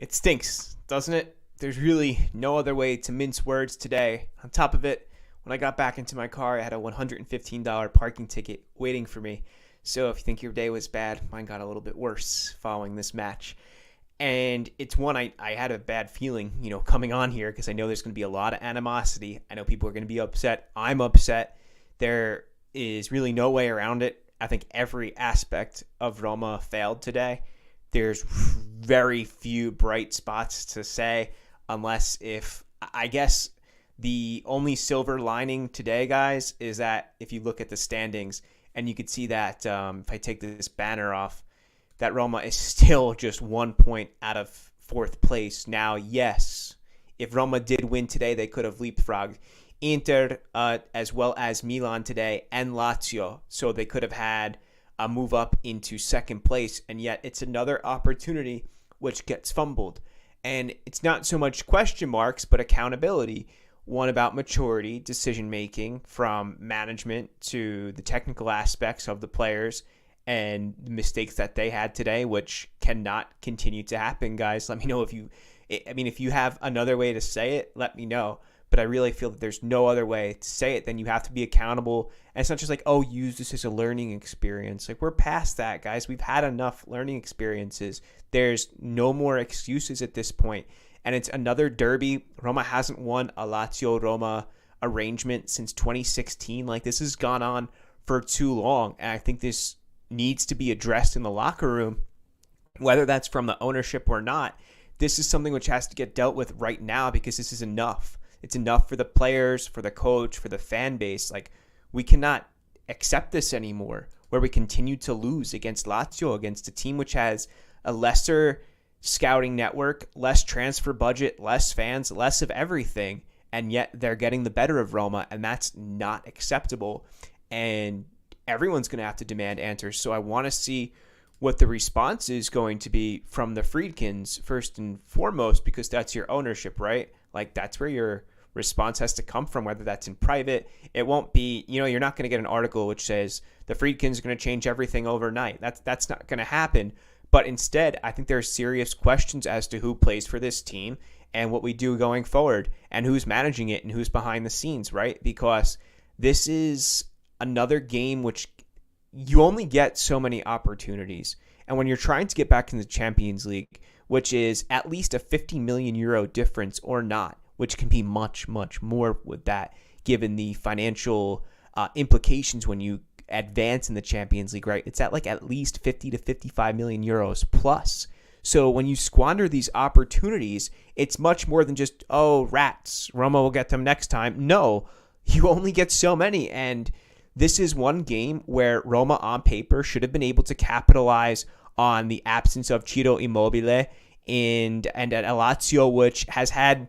It stinks, doesn't it? There's really no other way to mince words today. On top of it, when I got back into my car, I had a $115 parking ticket waiting for me. So if you think your day was bad, mine got a little bit worse following this match. And it's one I had a bad feeling, coming on here because I know there's going to be a lot of animosity. I know people are going to be upset. I'm upset. There is really no way around it. I think every aspect of Roma failed today. There's very few bright spots to say, unless I guess the only silver lining today, guys, is that if you look at the standings and you could see that if I take this banner off, that Roma is still just 1 point out of fourth place. Now, yes, if Roma did win today, they could have leapfrogged Inter as well as Milan today and Lazio. So they could have had a move up into second place. And yet it's another opportunity which gets fumbled. And it's not so much question marks, but accountability. One about maturity, decision making from management to the technical aspects of the players and the mistakes that they had today, which cannot continue to happen, guys. Let me know if you have another way to say it, let me know. But I really feel that there's no other way to say it than you have to be accountable. And it's not just like, use this as a learning experience. Like, we're past that, guys. We've had enough learning experiences. There's no more excuses at this point. And it's another derby. Roma hasn't won a Lazio-Roma arrangement since 2016. Like, this has gone on for too long. And I think this needs to be addressed in the locker room, whether that's from the ownership or not. This is something which has to get dealt with right now because this is enough. It's enough for the players, for the coach, for the fan base. Like, we cannot accept this anymore, where we continue to lose against Lazio, against a team which has a lesser scouting network, less transfer budget, less fans, less of everything, and yet they're getting the better of Roma, and that's not acceptable. And everyone's going to have to demand answers. So I want to see what the response is going to be from the Friedkins, first and foremost, because that's your ownership, right? Like, that's where your response has to come from, whether that's in private. It won't be, you're not going to get an article which says the Friedkins are going to change everything overnight. That's not going to happen. But instead, I think there are serious questions as to who plays for this team and what we do going forward and who's managing it and who's behind the scenes, right? Because this is another game which you only get so many opportunities. And when you're trying to get back in the Champions League, which is at least a 50 million euro difference or not, which can be much, much more with that, given the financial implications when you advance in the Champions League, right? It's at least 50 to 55 million euros plus. So when you squander these opportunities, it's much more than just, rats, Roma will get them next time. No, you only get so many. And this is one game where Roma on paper should have been able to capitalize on the absence of Ciro Immobile and a Lazio which has had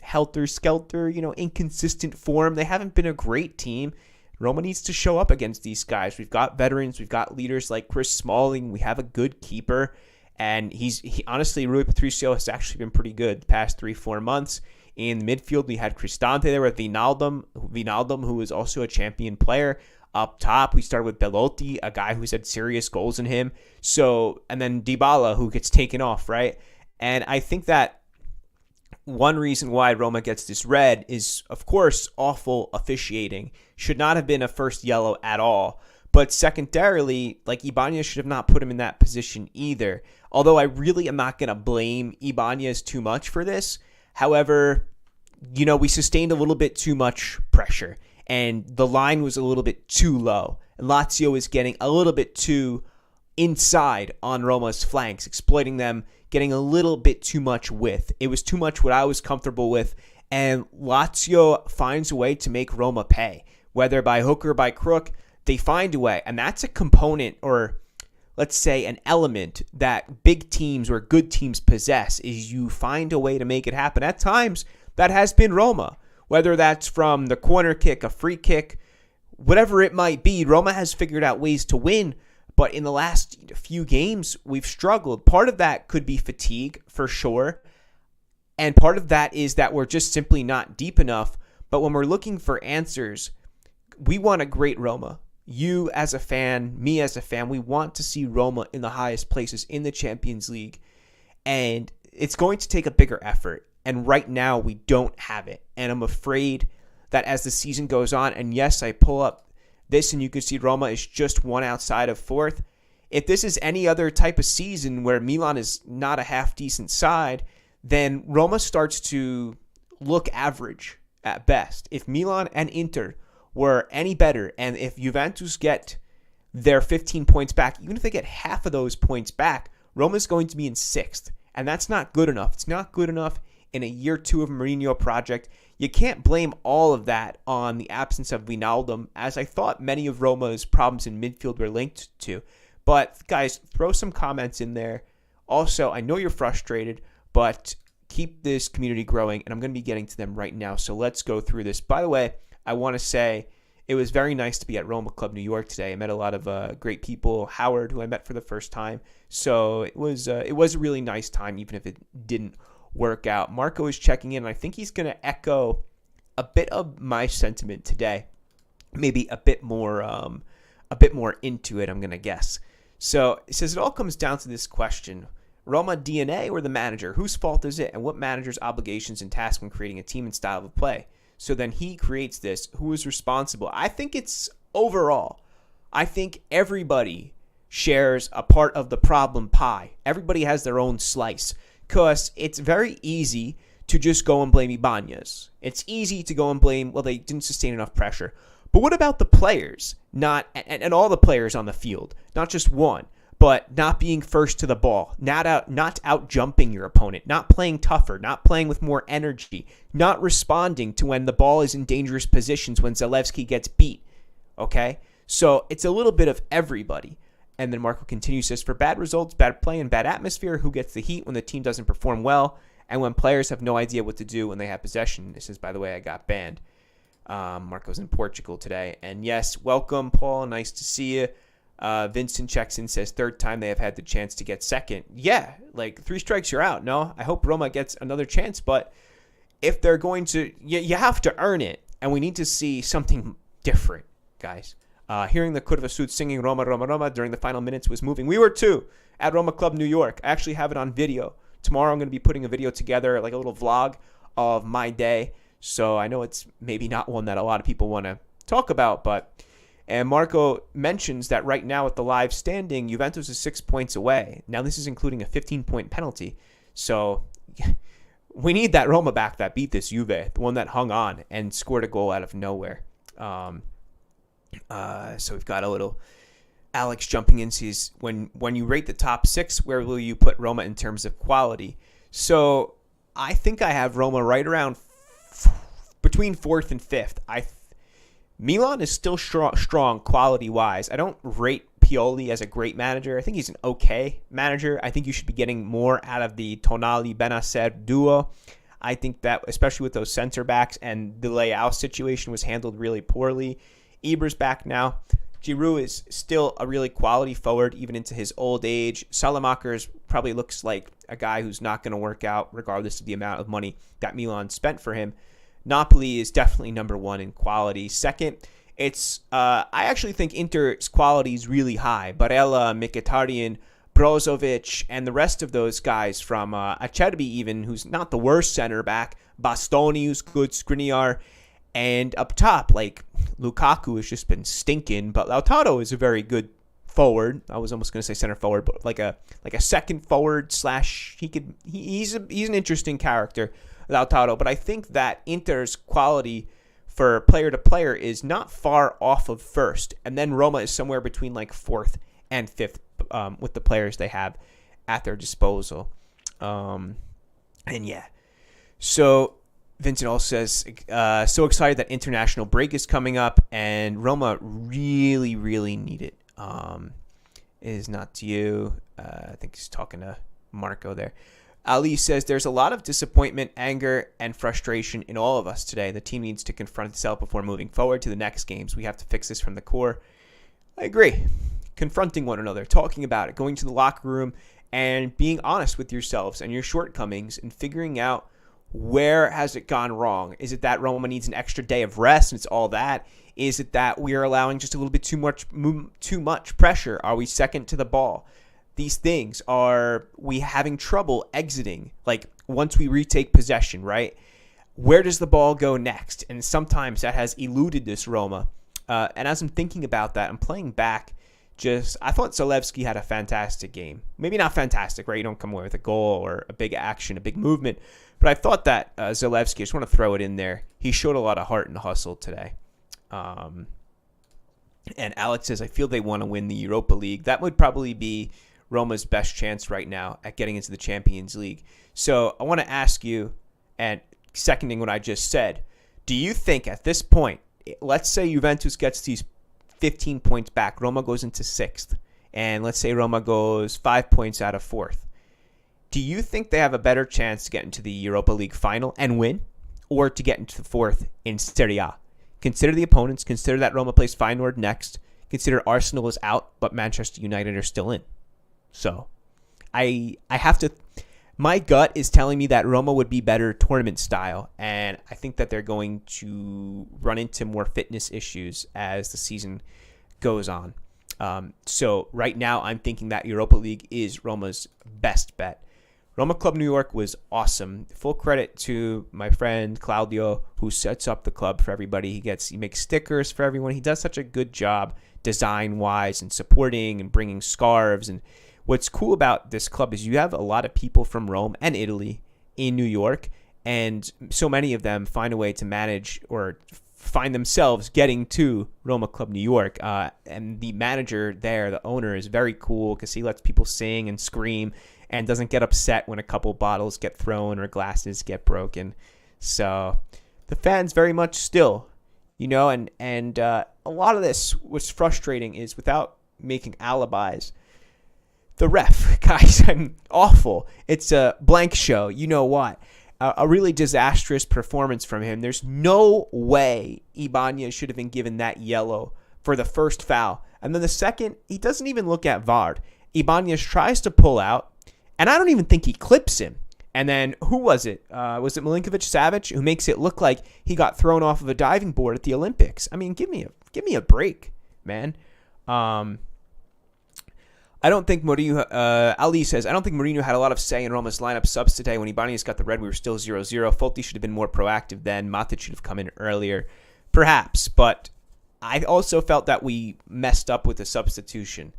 helter-skelter, inconsistent form. They haven't been a great team. Roma needs to show up against these guys. We've got veterans. We've got leaders like Chris Smalling. We have a good keeper. And he honestly, Rui Patricio has actually been pretty good the past 3-4 months. In the midfield, we had Cristante there with Wijnaldum, who is also a champion player. Up top, we started with Belotti, a guy who's had serious goals in him. So, and then Dybala, who gets taken off, right? And I think that one reason why Roma gets this red is, of course, awful officiating. Should not have been a first yellow at all. But secondarily, Ibanez should have not put him in that position either. Although I really am not going to blame Ibanez too much for this. However, we sustained a little bit too much pressure. And the line was a little bit too low. And Lazio is getting a little bit too inside on Roma's flanks, exploiting them, getting a little bit too much width. It was too much what I was comfortable with. And Lazio finds a way to make Roma pay. Whether by hook or by crook, they find a way. And that's a component, or let's say an element, that big teams or good teams possess, is you find a way to make it happen. At times, that has been Roma. Whether that's from the corner kick, a free kick, whatever it might be, Roma has figured out ways to win. But in the last few games, we've struggled. Part of that could be fatigue, for sure. And part of that is that we're just simply not deep enough. But when we're looking for answers, we want a great Roma. You as a fan, me as a fan, we want to see Roma in the highest places in the Champions League. And it's going to take a bigger effort. And right now we don't have it. And I'm afraid that as the season goes on, and yes, I pull up this and you can see Roma is just one outside of fourth. If this is any other type of season where Milan is not a half decent side, then Roma starts to look average at best. If Milan and Inter were any better, and if Juventus get their 15 points back, even if they get half of those points back, Roma's going to be in sixth. And that's not good enough. It's not good enough in a year two of Mourinho project. You can't blame all of that on the absence of Wijnaldum, as I thought many of Roma's problems in midfield were linked to. But guys, throw some comments in there. Also, I know you're frustrated, but keep this community growing, and I'm going to be getting to them right now. So let's go through this. By the way, I want to say it was very nice to be at Roma Club New York today. I met a lot of great people. Howard, who I met for the first time. So it was a really nice time, even if it didn't work out. Marco is checking in, and I think he's going to echo a bit of my sentiment today. Maybe a bit more into it, I'm going to guess. So it says it all comes down to this question: Roma DNA or the manager? Whose fault is it, and what manager's obligations and tasks when creating a team and style of play? So then he creates this. Who is responsible? I think it's overall. I think everybody shares a part of the problem pie. Everybody has their own slice, because it's very easy to just go and blame Ibanez. It's easy to go and blame, well, they didn't sustain enough pressure. But what about the players? And all the players on the field, not just one, but not being first to the ball, not out jumping your opponent, not playing tougher, not playing with more energy, not responding to when the ball is in dangerous positions when Zalewski gets beat. Okay? So it's a little bit of everybody. And then Marco continues, says, for bad results, bad play, and bad atmosphere, who gets the heat when the team doesn't perform well, and when players have no idea what to do when they have possession? This is, by the way, I got banned. Marco's in Portugal today. And yes, welcome, Paul. Nice to see you. Vincent checks in, says, third time they have had the chance to get second. Yeah, like 3 strikes, you're out. No, I hope Roma gets another chance. But if they're going to, you have to earn it. And we need to see something different, guys. Hearing the Curva Sud singing Roma, Roma, Roma during the final minutes was moving. We were too at Roma Club New York. I actually have it on video. Tomorrow I'm going to be putting a video together, like a little vlog of my day. So I know it's maybe not one that a lot of people want to talk about, and Marco mentions that right now at the live standing, Juventus is 6 points away. Now this is including a 15-point penalty. So we need that Roma back that beat this Juve, the one that hung on and scored a goal out of nowhere. So we've got a little Alex jumping in, says, when you rate the top 6, where will you put Roma in terms of quality? So I think I have Roma right around between 4th and 5th. Milan is still strong quality-wise. I don't rate Pioli as a great manager. I think he's an okay manager. I think you should be getting more out of the Tonali-Benacer duo. I think that, especially with those center backs, and the Leao situation was handled really poorly. Ibra's back now. Giroud is still a really quality forward, even into his old age. Salamakers probably looks like a guy who's not going to work out, regardless of the amount of money that Milan spent for him. Napoli is definitely number 1 in quality. Second, it's I actually think Inter's quality is really high. Barella, Mkhitaryan, Brozovic, and the rest of those guys from Acerbi even, who's not the worst center back. Bastoni, who's good. Skriniar. And up top, like, Lukaku has just been stinking, but Lautaro is a very good forward. I was almost going to say center forward, but like a second forward slash, he's an interesting character, Lautaro. But I think that Inter's quality for player to player is not far off of first, and then Roma is somewhere between like 4th and 5th with the players they have at their disposal. And yeah, so Vincent also says, so excited that international break is coming up, and Roma really, really need it. It is not to you. I think he's talking to Marco there. Ali says, there's a lot of disappointment, anger, and frustration in all of us today. The team needs to confront itself before moving forward to the next games. We have to fix this from the core. I agree. Confronting one another, talking about it, going to the locker room, and being honest with yourselves and your shortcomings, and figuring out where has it gone wrong. Is it that Roma needs an extra day of rest and it's all that? Is it that we are allowing just a little bit too much pressure? Are we second to the ball? these things? Are we having trouble exiting? Like once we retake possession, right? Where does the ball go next? And sometimes that has eluded this Roma. And as I'm thinking about that, I'm playing back. I thought Zalewski had a fantastic game. Maybe not fantastic, right? You don't come away with a goal or a big action, a big movement. But I thought that Zalewski, I just want to throw it in there, he showed a lot of heart and hustle today. And Alex says, I feel they want to win the Europa League. That would probably be Roma's best chance right now at getting into the Champions League. So I want to ask you, and seconding what I just said, do you think at this point, let's say Juventus gets these 15 points back, Roma goes into 6th, and let's say Roma goes 5 points out of 4th. Do you think they have a better chance to get into the Europa League final and win, or to get into the 4th in Serie A? Consider the opponents. Consider that Roma plays Feyenoord next. Consider Arsenal is out, but Manchester United are still in. So, I have to... My gut is telling me that Roma would be better tournament style, and I think that they're going to run into more fitness issues as the season goes on. So right now, I'm thinking that Europa League is Roma's best bet. Roma Club New York was awesome. Full credit to my friend Claudio, who sets up the club for everybody. He makes stickers for everyone. He does such a good job design-wise and supporting and bringing scarves. And what's cool about this club is you have a lot of people from Rome and Italy in New York, and so many of them find a way to manage or find themselves getting to Roma Club New York. And the manager there, the owner, is very cool because he lets people sing and scream and doesn't get upset when a couple bottles get thrown or glasses get broken. So the fans very much still, and a lot of this, what's frustrating is without making alibis, the ref, guys, I'm awful. It's a blank show. You know what? A really disastrous performance from him. There's no way Ibanez should have been given that yellow for the first foul. And then the second, he doesn't even look at VAR. Ibanez tries to pull out, and I don't even think he clips him. And then, who was it? Was it Milinkovic-Savic who makes it look like he got thrown off of a diving board at the Olympics? I mean, give me a break, man. I don't think Mourinho, Ali says, I don't think Mourinho had a lot of say in Roma's lineup subs today. When Ibanez got the red, we were still 0-0. Foti should have been more proactive then. Matic should have come in earlier. Perhaps, but I also felt that we messed up with the substitution.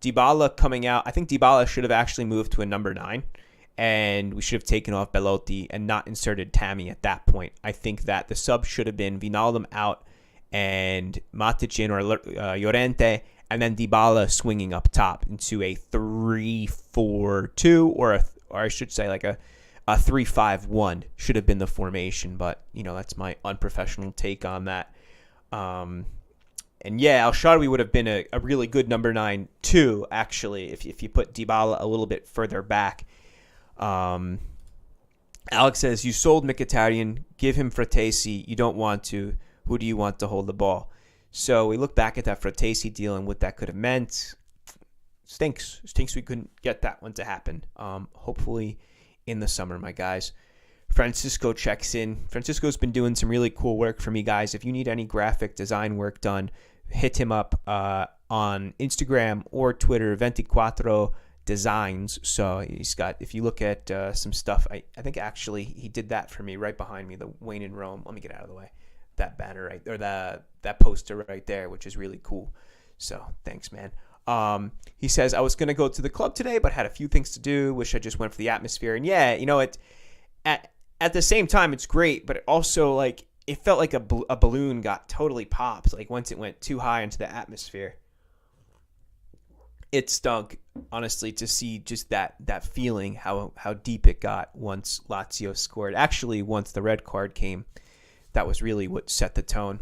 Dybala coming out, I think Dybala should have actually moved to a number 9, and we should have taken off Belotti and not inserted Tammy at that point. I think that the sub should have been Wijnaldum out and Matic in, or Llorente, and then Dybala swinging up top into a 3-4-2, or I should say like a 3-5-1 should have been the formation. But that's my unprofessional take on that. And yeah, El Shaarawy would have been a really good number 9 too, actually, if you put Dybala a little bit further back. Alex says, you sold Mkhitaryan, give him Fratesi. You don't want to. Who do you want to hold the ball? So we look back at that Fratesi deal and what that could have meant. Stinks we couldn't get that one to happen. Hopefully in the summer, my guys. Francisco checks in. Francisco's been doing some really cool work for me, guys. If you need any graphic design work done, hit him up on Instagram or Twitter, 24 Designs. So he's got, if you look at some stuff, I think actually he did that for me right behind me, the Wayne in Rome. Let me get out of the way. That banner right, or that poster right there, which is really cool. So thanks, man. He says, I was going to go to the club today, but had a few things to do. Wish I just went for the atmosphere. And yeah, at the same time, it's great, but it also, like, it felt like a balloon got totally popped, like, once it went too high into the atmosphere. It stunk, honestly, to see just that feeling, how deep it got once Lazio scored. Actually, once the red card came, that was really what set the tone.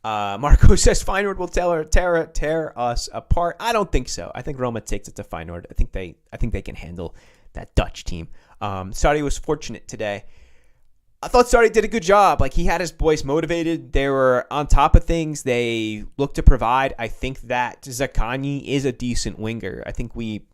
Marco says Feyenoord will tear us apart. I don't think so. I think Roma takes it to Feyenoord. I think they can handle that Dutch team. Sarri was fortunate today. I thought Sarri did a good job. Like, he had his boys motivated. They were on top of things. They looked to provide. I think that Zaccagni is a decent winger. I think we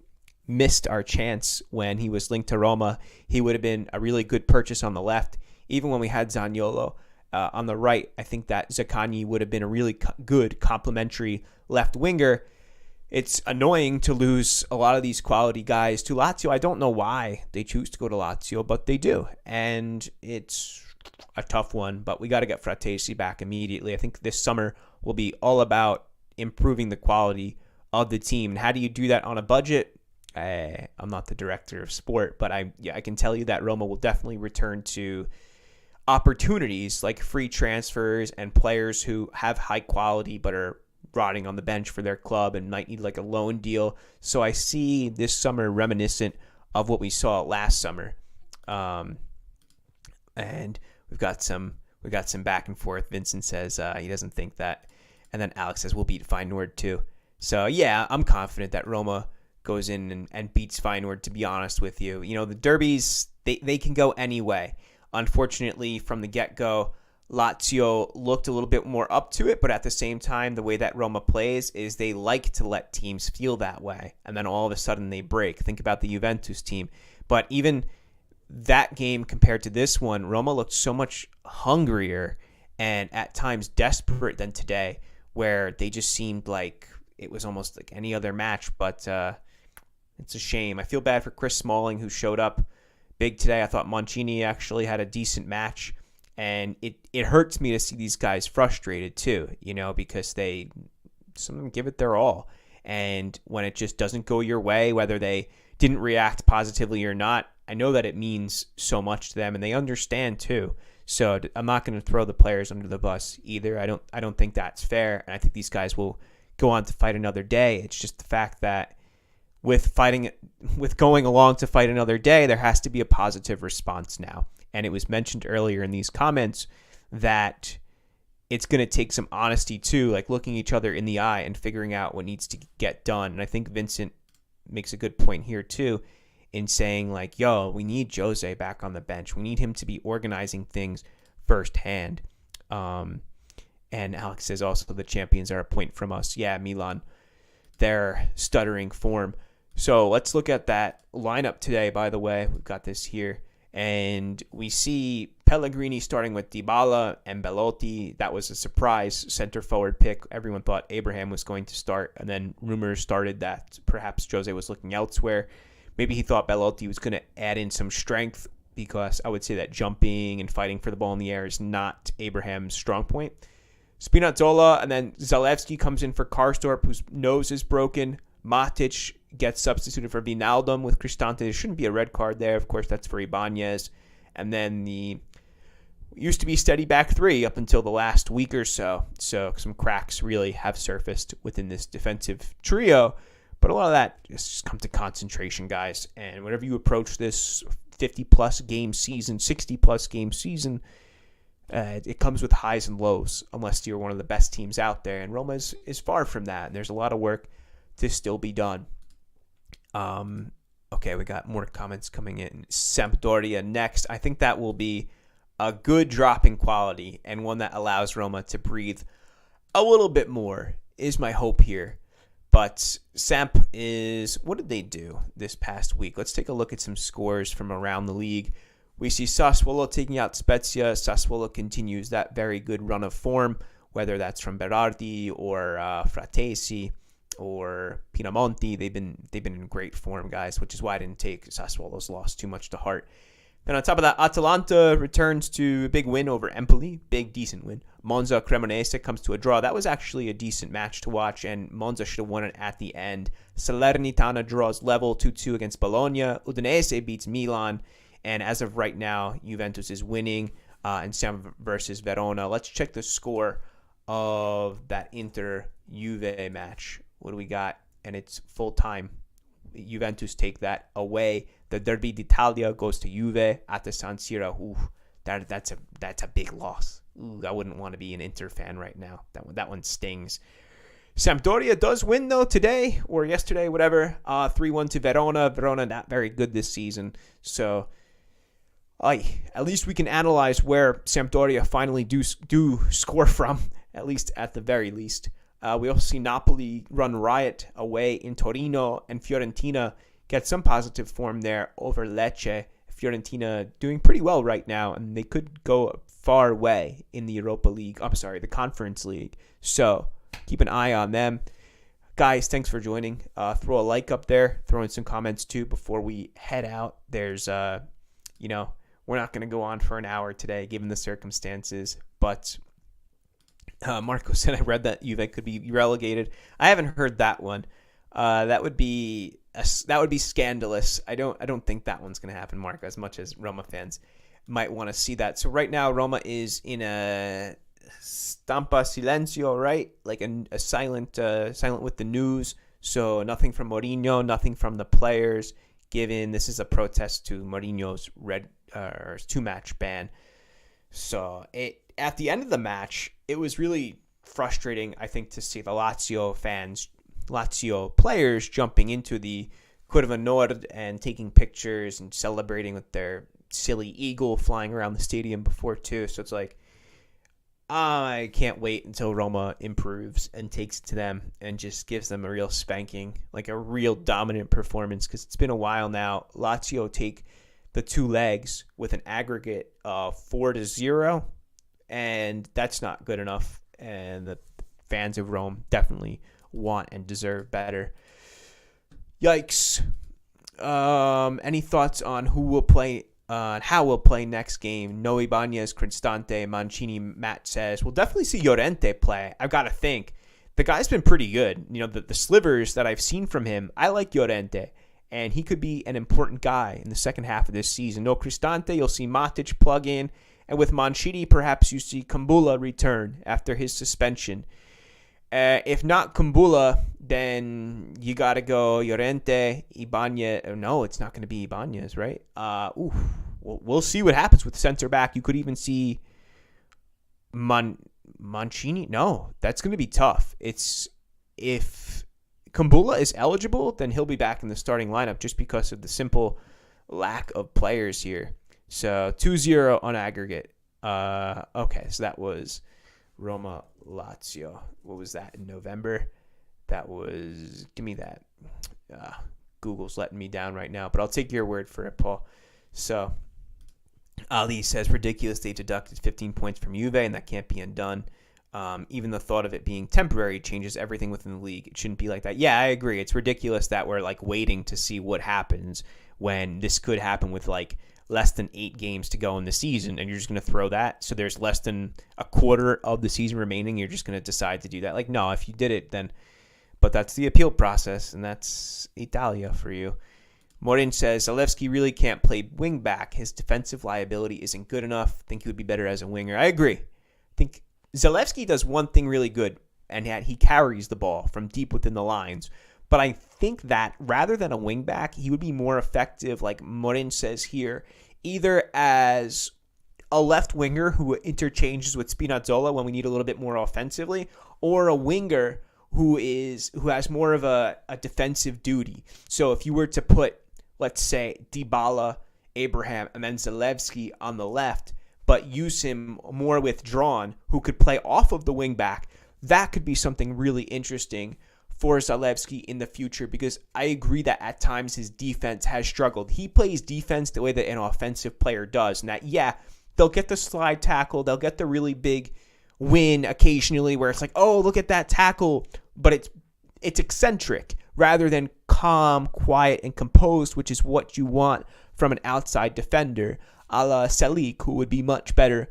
missed our chance when he was linked to Roma. He would have been a really good purchase on the left. Even when we had Zaniolo on the right, I think that Zaccagni would have been a really good complementary left winger. it's annoying to lose a lot of these quality guys to Lazio. I don't know why they choose to go to Lazio, but they do. And it's a tough one, but we got to get Fratesi back immediately. I think this summer will be all about improving the quality of the team. And how do you do that on a budget? I'm not the director of sport, but I can tell you that Roma will definitely return to opportunities like free transfers and players who have high quality but are rotting on the bench for their club and might need like a loan deal. So I see this summer reminiscent of what we saw last summer. And we've got some back and forth. Vincent says he doesn't think that. And then Alex says we'll beat Feyenoord too. So yeah, I'm confident that Roma goes in and beats Feyenoord, to be honest with you. You know, the derbies, they can go any way. Unfortunately, from the get-go, Lazio looked a little bit more up to it, but at the same time, the way that Roma plays is they like to let teams feel that way, and then all of a sudden they break. Think about the Juventus team. But even that game compared to this one, Roma looked so much hungrier and at times desperate than today, where they just seemed like it was almost like any other match. But it's a shame. I feel bad for Chris Smalling, who showed up big today. I thought Mancini actually had a decent match. And it hurts me to see these guys frustrated too, you know, because some of them give it their all. And when it just doesn't go your way, whether they didn't react positively or not, I know that it means so much to them, and they understand too. So I'm not going to throw the players under the bus either. I don't think that's fair, and I think these guys will go on to fight another day. It's just the fact that with going along to fight another day, there has to be a positive response now. And it was mentioned earlier in these comments that it's going to take some honesty too, like looking each other in the eye and figuring out what needs to get done. And I think Vincent makes a good point here too in saying like, yo, we need Jose back on the bench. We need him to be organizing things firsthand. And Alex says also the champions are a point from us. Yeah, Milan, they're stuttering form. So let's look at that lineup today, by the way. We've got this here. And we see Pellegrini starting with Dybala and Belotti. That was a surprise center forward pick. Everyone thought Abraham was going to start, and then rumors started that perhaps Jose was looking elsewhere. Maybe he thought Belotti was going to add in some strength, because I would say that jumping and fighting for the ball in the air is not Abraham's strong point. Spinazzola, and then Zalewski comes in for Karsdorp, whose nose is broken. Matic gets substituted for Wijnaldum with Cristante. There shouldn't be a red card there. Of course, that's for Ibanez. And then the used to be steady back three up until the last week or so. So some cracks really have surfaced within this defensive trio. But a lot of that just comes to concentration, guys. And whenever you approach this 50-plus game season, 60-plus game season, it comes with highs and lows, unless you're one of the best teams out there. And Roma is far from that. And there's a lot of work to still be done. Okay, we got more comments coming in. Sampdoria next. I think that will be a good drop in quality and one that allows Roma to breathe a little bit more, is my hope here. But Samp what did they do this past week? Let's take a look at some scores from around the league. We see Sassuolo taking out Spezia. Sassuolo continues that very good run of form, whether that's from Berardi or Fratesi or Pinamonti. They've been in great form, guys, which is why I didn't take Sassuolo's loss too much to heart. Then on top of that, Atalanta returns to a big win over Empoli. Big, decent win. Monza Cremonese comes to a draw. That was actually a decent match to watch, and Monza should have won it at the end. Salernitana draws level 2-2 against Bologna. Udinese beats Milan. And as of right now, Juventus is winning in Sam versus Verona. Let's check the score of that Inter-Juve match. What do we got? And it's full time. Juventus take that away. The Derby d'Italia goes to Juve at the San Siro. Ooh, that's a big loss. Ooh, I wouldn't want to be an Inter fan right now. That one stings. Sampdoria does win though today or yesterday, whatever. 3-1 to Verona. Verona not very good this season, so at least we can analyze where Sampdoria finally do score from, at least at the very least. We also see Napoli run riot away in Torino, and Fiorentina get some positive form there over Lecce. Fiorentina doing pretty well right now, and they could go far away in the Europa League. I'm sorry, the Conference League. So keep an eye on them. Guys, thanks for joining. Throw a like up there. Throw in some comments too before we head out. There's, we're not going to go on for an hour today given the circumstances. But Marco said I read that Juve could be relegated. I haven't heard that one. That would be scandalous. I don't think that one's going to happen, Marco, as much as Roma fans might want to see that. So right now, Roma is in a stampa silencio, right? Like a silent with the news. So nothing from Mourinho, nothing from the players, given this is a protest to Mourinho's two-match ban. So at the end of the match, it was really frustrating, I think, to see the Lazio players jumping into the Curva Nord and taking pictures and celebrating with their silly eagle flying around the stadium before too. So it's like, I can't wait until Roma improves and takes it to them and just gives them a real spanking, like a real dominant performance, because it's been a while now. Lazio take the two legs with an aggregate of 4-0, and that's not good enough. And the fans of Rome definitely want and deserve better. Yikes. Any thoughts on who will play, how we'll play next game? No Ibanez, Cristante, Mancini. Matt says we'll definitely see Llorente play. I've got to think the guy's been pretty good. The slivers that I've seen from him, I like Llorente, and he could be an important guy in the second half of this season. No Cristante, you'll see Matic plug in, and with Mancini, perhaps you see Kumbula return after his suspension. If not Kumbula, then you got to go Llorente, Ibanez. No, it's not going to be Ibanez, right? We'll see what happens with center back. You could even see Mancini. No, that's going to be tough. If Kumbula is eligible, then he'll be back in the starting lineup just because of the simple lack of players here. So 2-0 on aggregate. Okay, so that was Roma Lazio. What was that in November? That was, give me that. Google's letting me down right now, but I'll take your word for it, Paul. So Ali says, ridiculous, they deducted 15 points from Juve, and that can't be undone. Even the thought of it being temporary changes everything within the league. It shouldn't be like that. Yeah, I agree. It's ridiculous that we're like waiting to see what happens when this could happen with like less than 8 games to go in the season, and you're just going to throw that. So there's less than a quarter of the season remaining. You're just going to decide to do that. Like, no, if you did it, then, but that's the appeal process, and that's Italia for you. Morin says, Zalewski really can't play wing back. His defensive liability isn't good enough. Think he would be better as a winger. I agree. I think Zalewski does one thing really good, and he carries the ball from deep within the lines. But I think that rather than a wing back, he would be more effective, like Morin says here, either as a left winger who interchanges with Spinazzola when we need a little bit more offensively, or a winger who has more of a defensive duty. So if you were to put, let's say, Dybala, Abraham, and then Zalewski on the left, but use him more withdrawn, who could play off of the wing back, that could be something really interesting for Zalewski in the future, because I agree that at times his defense has struggled. He plays defense the way that an offensive player does, and that, yeah, they'll get the slide tackle, they'll get the really big win occasionally where it's like, oh, look at that tackle, but it's eccentric rather than calm, quiet, and composed, which is what you want from an outside defender, a la Salik, who would be much better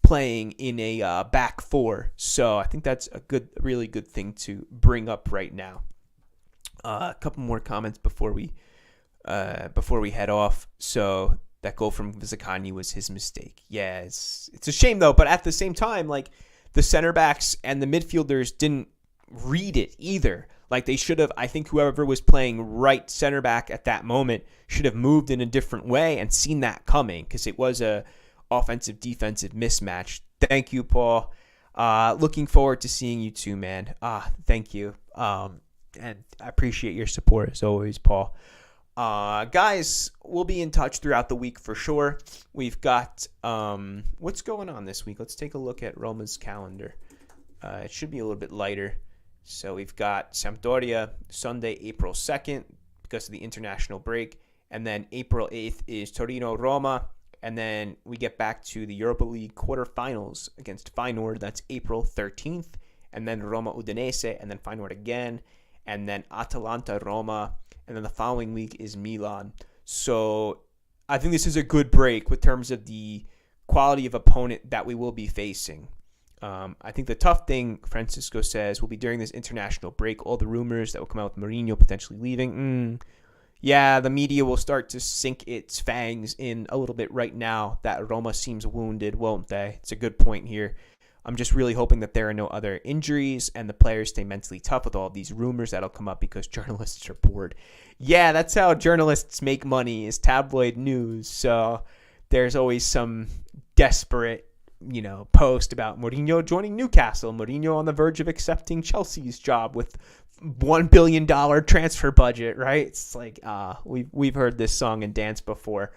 playing in a back four. So I think that's a really good thing to bring up right now. A couple more comments before we head off. So that goal from Zaccagni was his mistake. Yeah, it's a shame though, but at the same time, like, the center backs and the midfielders didn't read it either. Like, they should have, I think whoever was playing right center back at that moment should have moved in a different way and seen that coming, because it was a offensive defensive mismatch. Thank you, Paul. Looking forward to seeing you too, man. Thank you. And I appreciate your support as always, Paul. Guys, we'll be in touch throughout the week for sure. We've got what's going on this week. Let's take a look at Roma's calendar. It should be a little bit lighter. So we've got Sampdoria Sunday, April 2nd because of the international break, and then April 8th is Torino Roma. And then we get back to the Europa League quarterfinals against Feyenoord. That's April 13th. And then Roma Udinese, and then Feyenoord again. and then Atalanta, Roma, and then the following week is Milan. So I think this is a good break with terms of the quality of opponent that we will be facing. I think the tough thing, Francisco says, will be during this international break, all the rumors that will come out with Mourinho potentially leaving. Yeah, the media will start to sink its fangs in a little bit right now that Roma seems wounded, won't they? It's a good point here. I'm just really hoping that there are no other injuries and the players stay mentally tough with all of these rumors that'll come up because journalists are bored. Yeah, that's how journalists make money, is tabloid news. So there's always some desperate, post about Mourinho joining Newcastle, Mourinho on the verge of accepting Chelsea's job with $1 billion transfer budget, right? It's like, we've heard this song and dance before.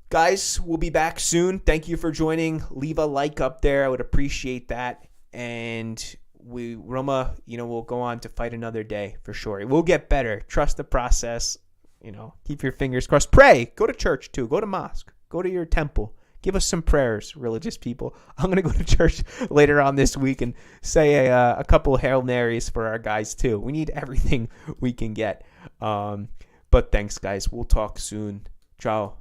Guys, we'll be back soon. Thank you for joining. Leave a like up there. I would appreciate that. And Roma, will go on to fight another day for sure. It will get better. Trust the process. Keep your fingers crossed. Pray. Go to church too. Go to mosque. Go to your temple. Give us some prayers, religious people. I'm going to go to church later on this week and say a couple Hail Marys for our guys too. We need everything we can get. But thanks, guys. We'll talk soon. Ciao.